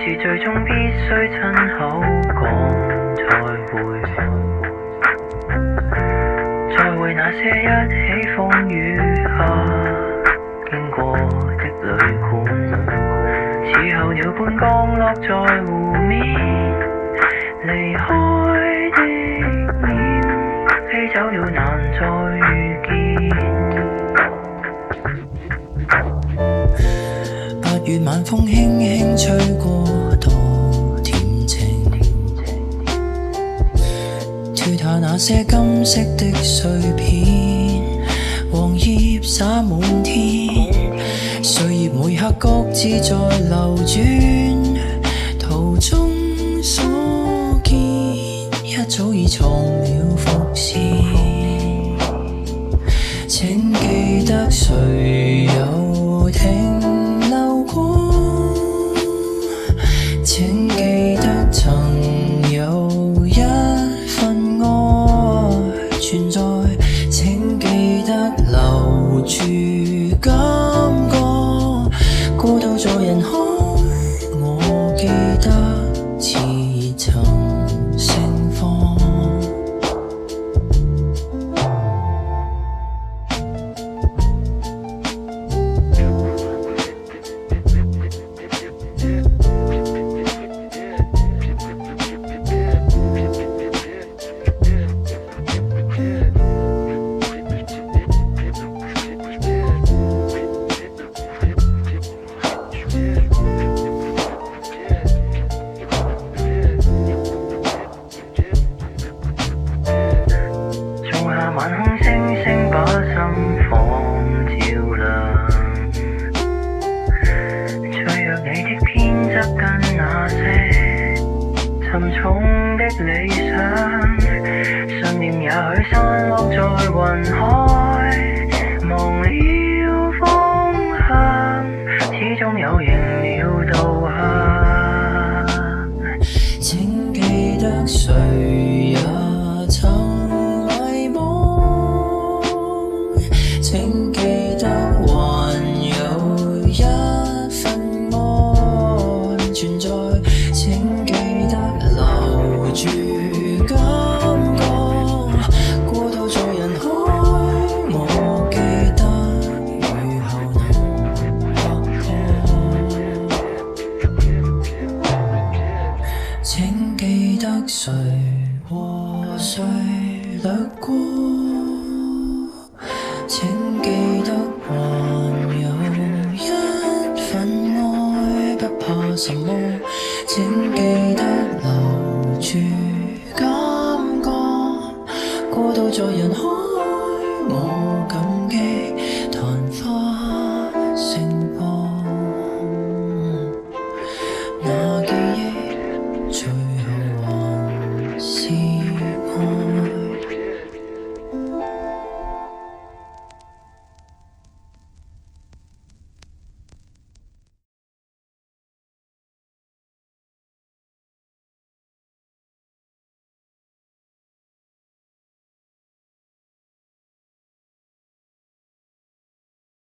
是最終必須親口講再會，再會那些一起風雨下經過的旅館，似候鳥般降落在湖面，離開的臉飛走了難再遇見。8月晚風輕輕吹過，多恬靜，脫下那些金色的碎片，黃葉灑滿天，歲月每刻各自在流轉，途中所見一早已藏了伏線。請記得誰有停留過，請記得曾有一份愛存在，請記得留住感覺，孤獨在人海，我記得似曾盛放。晚空星星把心房照亮，脆弱你的偏執跟那些沉重的理想，信念也許散落在雲海，忘了方向，始終有認了導向。請記得誰也曾請記得還有一份愛存在，請記得留住感覺，孤獨在人海，我記得雨後能劃破。請記得誰和誰掠過，請記得還有一份愛，不怕什麼。